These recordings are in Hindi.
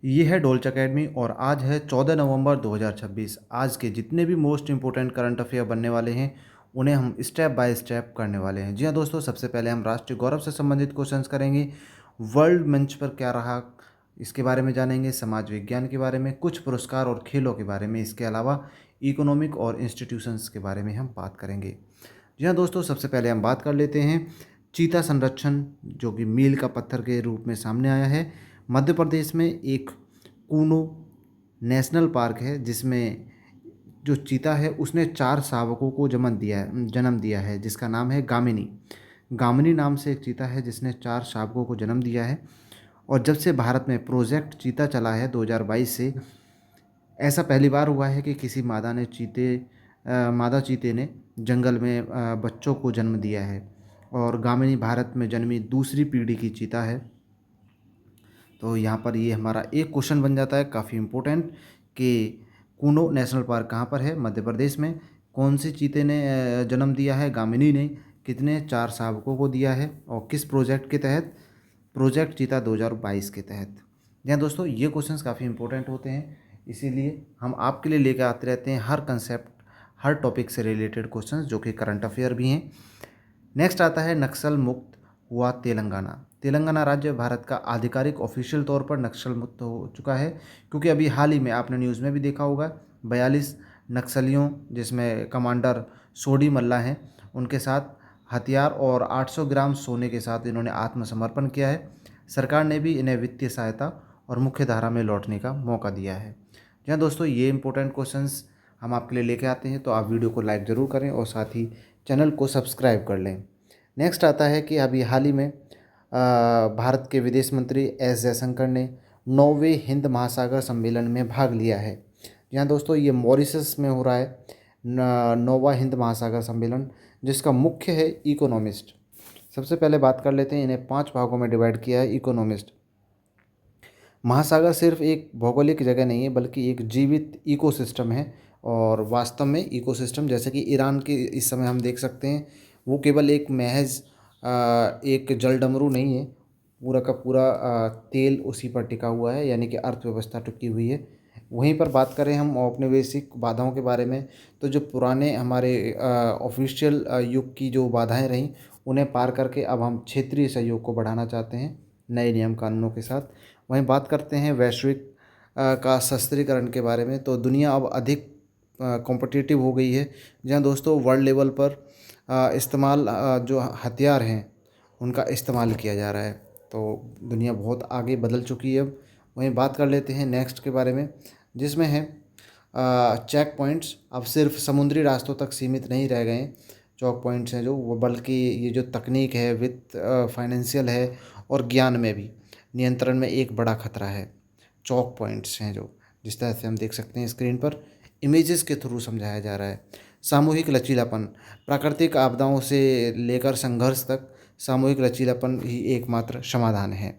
ये है डोल्च अकेडमी और आज है 14 नवंबर 2026। आज के जितने भी मोस्ट इंपोर्टेंट करंट अफेयर बनने वाले हैं उन्हें हम स्टेप बाय स्टेप करने वाले हैं। जी हाँ दोस्तों, सबसे पहले हम राष्ट्रीय गौरव से संबंधित क्वेश्चंस करेंगे। वर्ल्ड मंच पर क्या रहा इसके बारे में जानेंगे। समाज विज्ञान के बारे में, कुछ पुरस्कार और खेलों के बारे में, इसके अलावा इकोनॉमिक और इंस्टीट्यूशंस के बारे में हम बात करेंगे। जी हाँ दोस्तों, सबसे पहले हम बात कर लेते हैं चीता संरक्षण, जो कि मील का पत्थर के रूप में सामने आया है। मध्य प्रदेश में एक कूनो नेशनल पार्क है जिसमें जो चीता है उसने 4 शावकों को जन्म दिया है जिसका नाम है गामिनी। गामिनी नाम से एक चीता है जिसने 4 शावकों को जन्म दिया है। और जब से भारत में प्रोजेक्ट चीता चला है 2022 से, ऐसा पहली बार हुआ है कि किसी मादा चीते ने जंगल में बच्चों को जन्म दिया है। और गामिनी भारत में जन्मी दूसरी पीढ़ी की चीता है। तो यहाँ पर ये हमारा एक क्वेश्चन बन जाता है काफ़ी इम्पोर्टेंट कि कूनो नेशनल पार्क कहाँ पर है, मध्य प्रदेश में। कौन से चीते ने जन्म दिया है, गामिनी ने। कितने 4 शावकों को दिया है और किस प्रोजेक्ट के तहत, प्रोजेक्ट चीता 2022 के तहत। जी दोस्तों, ये क्वेश्चंस काफ़ी इंपॉर्टेंट होते हैं, इसीलिए हम आपके लिए लेकर आते रहते हैं हर कंसेप्ट, हर टॉपिक से रिलेटेड क्वेश्चंस जो कि करंट अफेयर भी हैं। नेक्स्ट आता है नक्सल मुक्त हुआ तेलंगाना। तेलंगाना राज्य भारत का आधिकारिक ऑफिशियल तौर पर नक्सल मुक्त हो चुका है, क्योंकि अभी हाल ही में आपने न्यूज़ में भी देखा होगा 42 नक्सलियों, जिसमें कमांडर सोडी मल्ला हैं, उनके साथ हथियार और 800 ग्राम सोने के साथ इन्होंने आत्मसमर्पण किया है। सरकार ने भी इन्हें वित्तीय सहायता और मुख्य धारा में लौटने का मौका दिया है। जी हाँ दोस्तों, ये इंपॉर्टेंट क्वेश्चंस हम आपके लिए लेके आते हैं, तो आप वीडियो को लाइक ज़रूर करें और साथ ही चैनल को सब्सक्राइब कर लें। नेक्स्ट आता है कि अभी हाल ही में भारत के विदेश मंत्री एस जयशंकर ने 9वें हिंद महासागर सम्मेलन में भाग लिया है। जी हाँ दोस्तों, ये मॉरिशस में हो रहा है 9वां हिंद महासागर सम्मेलन, जिसका मुख्य है इकोनॉमिस्ट। सबसे पहले बात कर लेते हैं, इन्हें 5 भागों में डिवाइड किया है इकोनॉमिस्ट। महासागर सिर्फ एक भौगोलिक जगह नहीं है बल्कि एक जीवित इकोसिस्टम है। और वास्तव में इकोसिस्टम, जैसे कि ईरान के इस समय हम देख सकते हैं, वो केवल एक महज एक जलडमरू नहीं है, पूरा का पूरा तेल उसी पर टिका हुआ है, यानी कि अर्थव्यवस्था टिकी हुई है। वहीं पर बात करें हम औपनिवेशिक बाधाओं के बारे में, तो जो पुराने हमारे ऑफिशियल युग की जो बाधाएं रहीं, उन्हें पार करके अब हम क्षेत्रीय सहयोग को बढ़ाना चाहते हैं नए नियम कानूनों के साथ। वहीं बात करते हैं वैश्विक का शस्त्रीकरण के बारे में, तो दुनिया अब अधिक कॉम्पिटिटिव हो गई है। जहाँ दोस्तों वर्ल्ड लेवल पर इस्तेमाल जो हथियार हैं उनका इस्तेमाल किया जा रहा है, तो दुनिया बहुत आगे बदल चुकी है अब। वहीं बात कर लेते हैं नेक्स्ट के बारे में, जिसमें है चेक पॉइंट्स अब सिर्फ समुद्री रास्तों तक सीमित नहीं रह गए हैं। चौक पॉइंट्स हैं जो वो, बल्कि ये जो तकनीक है, वित्त, फाइनेंशियल है और ज्ञान में भी नियंत्रण में एक बड़ा खतरा है। चौक पॉइंट्स हैं जो, जिस तरह से हम देख सकते हैं स्क्रीन पर, इमेजेस के थ्रू समझाया जा रहा है। सामूहिक लचीलापन, प्राकृतिक आपदाओं से लेकर संघर्ष तक सामूहिक लचीलापन ही एकमात्र समाधान है।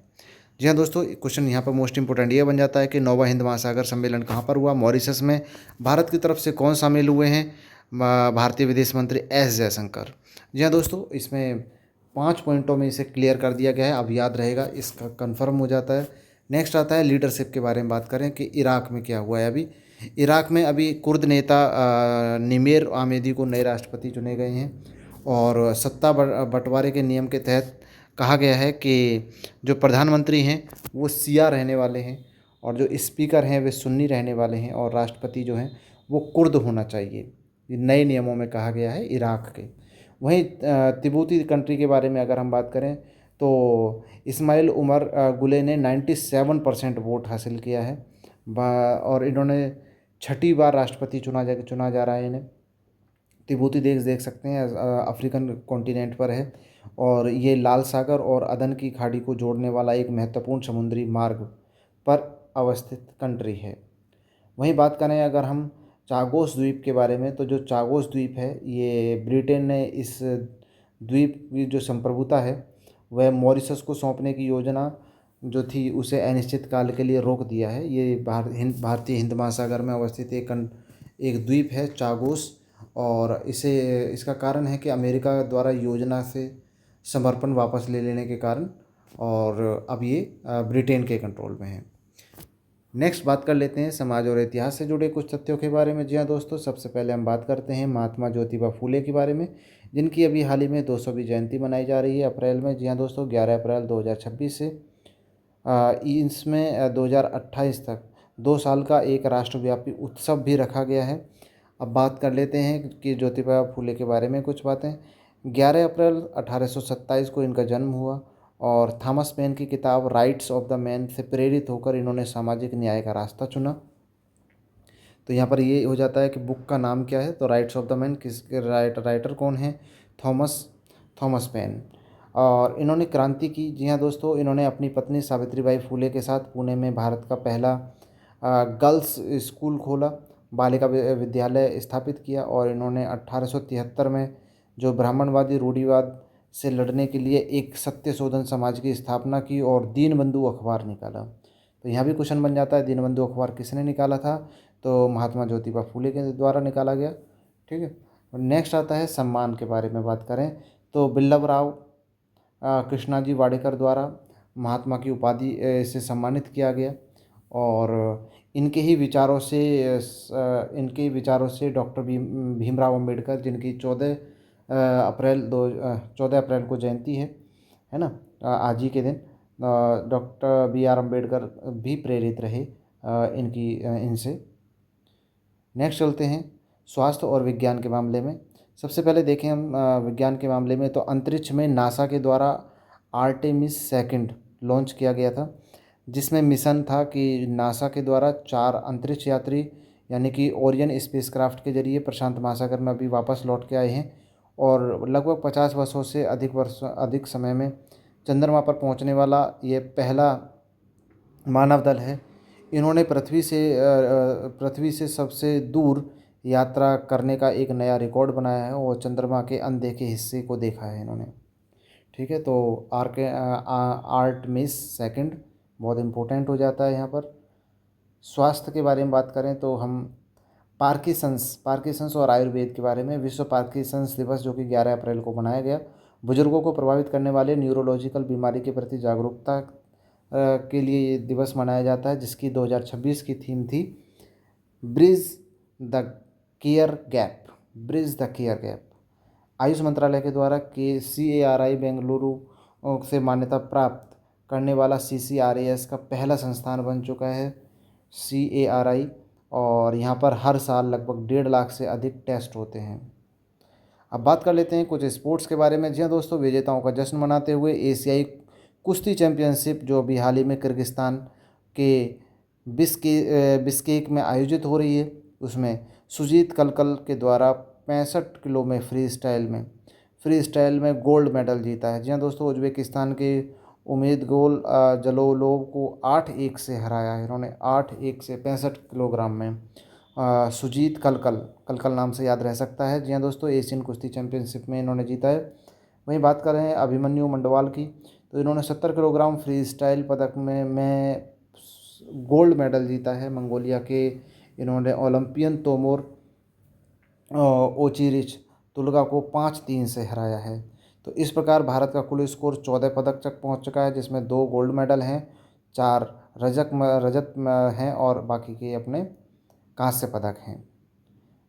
जी हाँ दोस्तों, क्वेश्चन यहाँ पर मोस्ट इंपोर्टेंट ये बन जाता है कि 9वां हिंद महासागर सम्मेलन कहाँ पर हुआ, मॉरिशस में। भारत की तरफ से कौन शामिल हुए हैं, भारतीय विदेश मंत्री एस जयशंकर। जी हाँ दोस्तों, इसमें 5 पॉइंटों में इसे क्लियर कर दिया गया है, अब याद रहेगा, इसका कन्फर्म हो जाता है। नेक्स्ट आता है लीडरशिप के बारे में बात करें कि इराक में क्या हुआ है अभी। इराक में अभी कुर्द नेता निमेर आमेदी को नए राष्ट्रपति चुने गए हैं। और सत्ता बंटवारे के नियम के तहत कहा गया है कि जो प्रधानमंत्री हैं वो शिया रहने वाले हैं, और जो स्पीकर हैं वे सुन्नी रहने वाले हैं, और राष्ट्रपति जो हैं वो कुर्द होना चाहिए। ये नए नियमों में कहा गया है इराक के। वहीं तिब्बती कंट्री के बारे में अगर हम बात करें, तो इस्माइल उमर गुले ने 97% वोट हासिल किया है, और इन्होंने 6ठी बार राष्ट्रपति चुना जा रहा है इन्हें। तिब्बती देश देख सकते हैं, अफ्रीकन कॉन्टिनेंट पर है, और ये लाल सागर और अदन की खाड़ी को जोड़ने वाला एक महत्वपूर्ण समुद्री मार्ग पर अवस्थित कंट्री है। वहीं बात करें अगर हम चागोस द्वीप के बारे में, तो जो चागोस द्वीप है, ये ब्रिटेन ने इस द्वीप की जो संप्रभुता है वह मॉरिशस को सौंपने की योजना जो थी उसे अनिश्चित काल के लिए रोक दिया है। ये भारतीय हिंद महासागर में अवस्थित एक द्वीप है चागोस, और इसका कारण है कि अमेरिका द्वारा योजना से समर्पण वापस ले लेने के कारण, और अब ये ब्रिटेन के कंट्रोल में है। नेक्स्ट बात कर लेते हैं समाज और इतिहास से जुड़े कुछ तथ्यों के बारे में। जी हाँ दोस्तों, सबसे पहले हम बात करते हैं महात्मा ज्योतिबा फूले के बारे में, जिनकी अभी हाल ही में 200वीं जयंती मनाई जा रही है अप्रैल में। जी हाँ दोस्तों, 11 अप्रैल 2026 से इसमें 2028 तक 2 साल का एक राष्ट्रव्यापी उत्सव भी रखा गया है। अब बात कर लेते हैं कि ज्योतिबा फूले के बारे में कुछ बातें। 11 अप्रैल 1827 को इनका जन्म हुआ और थॉमस पेन की किताब राइट्स ऑफ द मैन से प्रेरित होकर इन्होंने सामाजिक न्याय का रास्ता चुना। तो यहाँ पर ये हो जाता है कि बुक का नाम क्या है, तो राइट्स ऑफ द मैन किसके राइटर कौन है, थॉमस थॉमस पेन। और इन्होंने क्रांति की। जी हाँ दोस्तों, इन्होंने अपनी पत्नी सावित्रीबाई फूले के साथ पुणे में भारत का पहला गर्ल्स स्कूल खोला, बालिका विद्यालय स्थापित किया और इन्होंने 1873 में जो ब्राह्मणवादी रूढ़िवाद से लड़ने के लिए एक सत्य शोधन समाज की स्थापना की और दीनबंधु अखबार निकाला। तो यहाँ भी क्वेश्चन बन जाता है, दीनबंधु अखबार किसने निकाला था, तो महात्मा ज्योतिबा फूले के द्वारा निकाला गया। ठीक है। और नेक्स्ट आता है सम्मान के बारे में बात करें तो बिल्लभ राव कृष्णाजी वाडेकर द्वारा महात्मा की उपाधि से सम्मानित किया गया। और इनके ही विचारों से डॉक्टर भीमराव अंबेडकर, जिनकी 14 अप्रैल को जयंती है ना, आज ही के दिन डॉक्टर BR अम्बेडकर भी प्रेरित रहे इनसे। नेक्स्ट चलते हैं स्वास्थ्य और विज्ञान के मामले में। सबसे पहले देखें हम विज्ञान के मामले में, तो अंतरिक्ष में नासा के द्वारा आर्टेमिस सेकंड लॉन्च किया गया था, जिसमें मिशन था कि नासा के द्वारा 4 अंतरिक्ष यात्री यानी कि ओरियन स्पेसक्राफ्ट के जरिए प्रशांत महासागर में अभी वापस लौट के आए हैं और लगभग 50 वर्षों से अधिक समय में चंद्रमा पर पहुंचने वाला ये पहला मानव दल है। इन्होंने पृथ्वी से सबसे दूर यात्रा करने का एक नया रिकॉर्ड बनाया है और चंद्रमा के अनदेखे हिस्से को देखा है इन्होंने। ठीक है, तो आर्टेमिस सेकंड बहुत इम्पोर्टेंट हो जाता है यहाँ पर। स्वास्थ्य के बारे में बात करें तो हम पार्किंसंस और आयुर्वेद के बारे में। विश्व पार्किंसंस दिवस जो कि 11 अप्रैल को मनाया गया, बुजुर्गों को प्रभावित करने वाले न्यूरोलॉजिकल बीमारी के प्रति जागरूकता के लिए ये दिवस मनाया जाता है, जिसकी 2026 की थीम थी bridge the care gap. Ayush मंत्रालय के द्वारा CARI बेंगलुरु से मान्यता प्राप्त करने वाला CCRAS का पहला संस्थान बन चुका है CARI, और यहाँ पर हर साल लगभग 1.5 लाख से अधिक टेस्ट होते हैं। अब बात कर लेते हैं कुछ स्पोर्ट्स के बारे में। जी हाँ दोस्तों, विजेताओं का जश्न मनाते हुए एशियाई कुश्ती चैंपियनशिप जो अभी हाल ही में किर्गिस्तान के बिश्केक में आयोजित हो रही है, उसमें सुजीत कलकल के द्वारा 65 किलो में फ्री स्टाइल में गोल्ड मेडल जीता है। जी हाँ दोस्तों, उज्बेकिस्तान के उमेदगोल जलोलोव को 8-1 से हराया है इन्होंने, 8-1 से 65 किलोग्राम में। सुजीत कलकल नाम से याद रह सकता है। जी हाँ दोस्तों, एशियन कुश्ती चैंपियनशिप में इन्होंने जीता है। वहीं बात कर रहे हैं अभिमन्यु मंडवाल की, तो इन्होंने 70 किलोग्राम फ्री स्टाइल पदक में गोल्ड मेडल जीता है। मंगोलिया के इन्होंने ओलंपियन तोमोर ओचिरिच तुलगा को 5-3 से हराया है। तो इस प्रकार भारत का कुल स्कोर 14 पदक तक पहुंच चुका है, जिसमें 2 गोल्ड मेडल हैं, 4 रजत हैं और बाकी के अपने कांस्य पदक हैं।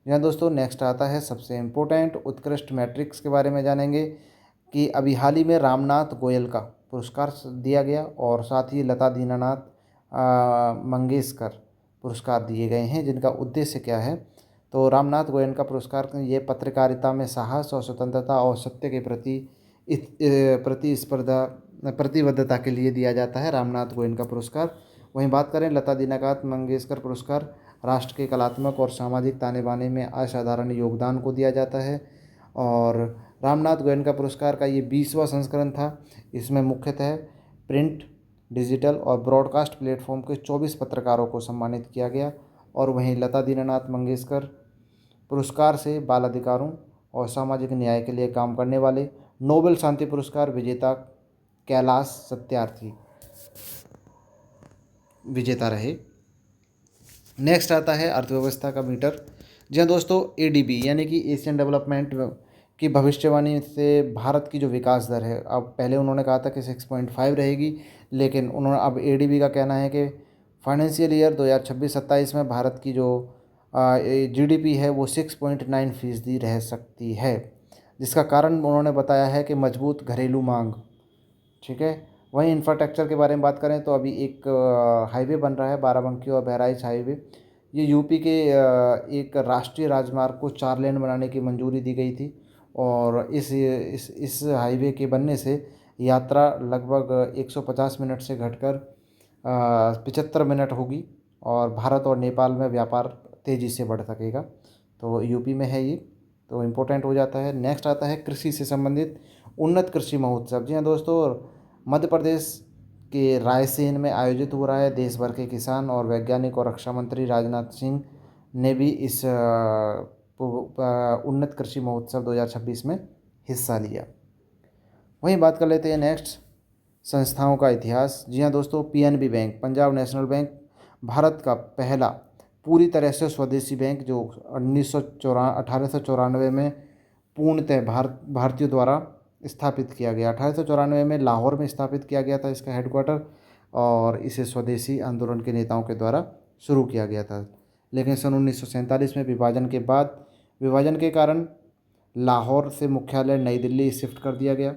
यहाँ दोस्तों नेक्स्ट आता है सबसे इम्पोर्टेंट उत्कृष्ट मैट्रिक्स के बारे में जानेंगे कि अभी हाल ही में रामनाथ गोयल का पुरस्कार दिया गया और साथ ही लता दीनानाथ मंगेशकर पुरस्कार दिए गए हैं, जिनका उद्देश्य क्या है, तो रामनाथ गोयल का पुरस्कार ये पत्रकारिता में साहस और स्वतंत्रता और सत्य के प्रतिबद्धता के लिए दिया जाता है, रामनाथ गोयल का पुरस्कार। वहीं बात करें लता दीनानाथ मंगेशकर पुरस्कार, राष्ट्र के कलात्मक और सामाजिक ताने बाने में असाधारण योगदान को दिया जाता है। और रामनाथ गोयल का पुरस्कार का ये 20वां संस्करण था। इसमें मुख्यतः प्रिंट, डिजिटल और ब्रॉडकास्ट प्लेटफॉर्म के 24 पत्रकारों को सम्मानित किया गया। और वहीं लता दीनानाथ मंगेशकर पुरस्कार से बाल अधिकारों और सामाजिक न्याय के लिए काम करने वाले नोबेल शांति पुरस्कार विजेता कैलाश सत्यार्थी विजेता रहे। नेक्स्ट आता है अर्थव्यवस्था का मीटर। जी हाँ दोस्तों, ADB यानी कि एशियन डेवलपमेंट की भविष्यवाणी से भारत की जो विकास दर है, अब पहले उन्होंने कहा था कि 6.5 रहेगी, लेकिन उन्होंने अब ADB का कहना है कि फाइनेंशियल ईयर 2026-27 में भारत की जो जीडीपी है वो 6.9% रह सकती है, जिसका कारण उन्होंने बताया है कि मजबूत घरेलू मांग। ठीक है। वहीं इंफ्रास्ट्रक्चर के बारे में बात करें तो अभी एक हाईवे बन रहा है, बाराबंकी और बहराइच हाईवे। ये यूपी के एक राष्ट्रीय राजमार्ग को 4 लेन बनाने की मंजूरी दी गई थी, और इस हाईवे के बनने से यात्रा लगभग 150 मिनट से घटकर 75 मिनट होगी, और भारत और नेपाल में व्यापार तेज़ी से बढ़ सकेगा। तो यूपी में है ये, तो इम्पोर्टेंट हो जाता है। नेक्स्ट आता है कृषि से संबंधित उन्नत कृषि महोत्सव। जी हाँ दोस्तों, मध्य प्रदेश के रायसेन में आयोजित हो रहा है। देश भर के किसान और वैज्ञानिक और रक्षा मंत्री राजनाथ सिंह ने भी इस उन्नत कृषि महोत्सव 2026 में हिस्सा लिया। वहीं बात कर लेते हैं नेक्स्ट संस्थाओं का इतिहास। जी हाँ दोस्तों, PNB bank, Punjab national bank, Bharat का पहला पूरी तरह से स्वदेशी बैंक, जो 1894 में पूर्णतः भारतीयों द्वारा स्थापित किया गया। 1894 में लाहौर में स्थापित किया गया था इसका हेडक्वार्टर, और इसे स्वदेशी आंदोलन के नेताओं के द्वारा शुरू किया गया था। लेकिन सन 1947 में विभाजन के कारण लाहौर से मुख्यालय नई दिल्ली शिफ्ट कर दिया गया।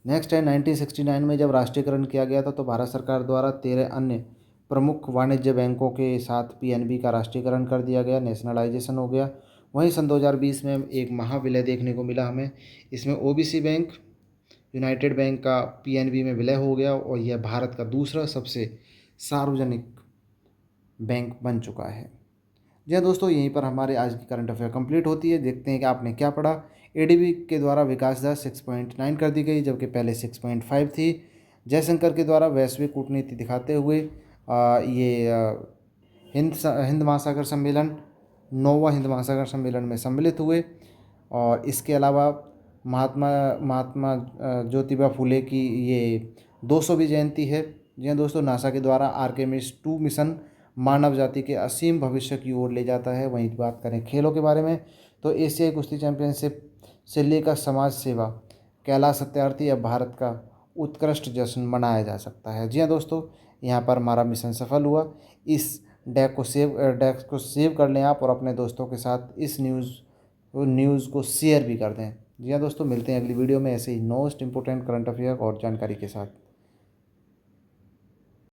नेक्स्ट है 1969 में जब राष्ट्रीयकरण किया गया था, तो भारत सरकार द्वारा 13 अन्य प्रमुख वाणिज्य बैंकों के साथ पीएनबी का राष्ट्रीयकरण कर दिया गया, नेशनलाइजेशन हो गया। वहीं सन 2020 में एक महाविलय देखने को मिला हमें। इसमें ओबीसी बैंक, यूनाइटेड बैंक का पीएनबी में विलय हो गया, और यह भारत का दूसरा सबसे सार्वजनिक बैंक बन चुका है। जी हाँ दोस्तों, यहीं पर हमारे आज की करंट अफेयर कंप्लीट होती है। देखते हैं कि आपने क्या पढ़ा। एडीबी के द्वारा विकास दर 6.9 कर दी गई, जबकि पहले 6.5 थी। जयशंकर के द्वारा वैश्विक कूटनीति दिखाते हुए हिंद महासागर सम्मेलन, 9वां हिंद महासागर सम्मेलन में सम्मिलित हुए। और इसके अलावा महात्मा ज्योतिबा फुले की ये 200वीं जयंती है। जी हाँ दोस्तों, नासा के द्वारा आर्टेमिस 2 मिशन मानव जाति के असीम भविष्य की ओर ले जाता है। वहीं बात करें खेलों के बारे में, तो एशियाई कुश्ती चैंपियनशिप से लेकर समाज सेवा, कैलाश सत्यार्थी अब भारत का उत्कृष्ट जश्न मनाया जा सकता है। जी हाँ दोस्तों, यहाँ पर हमारा मिशन सफल हुआ। इस डेक को सेव कर लें आप, और अपने दोस्तों के साथ इस न्यूज़ को शेयर भी कर दें। जी हाँ दोस्तों, मिलते हैं अगली वीडियो में ऐसे ही मोस्ट इंपोर्टेंट करंट अफेयर और जानकारी के साथ।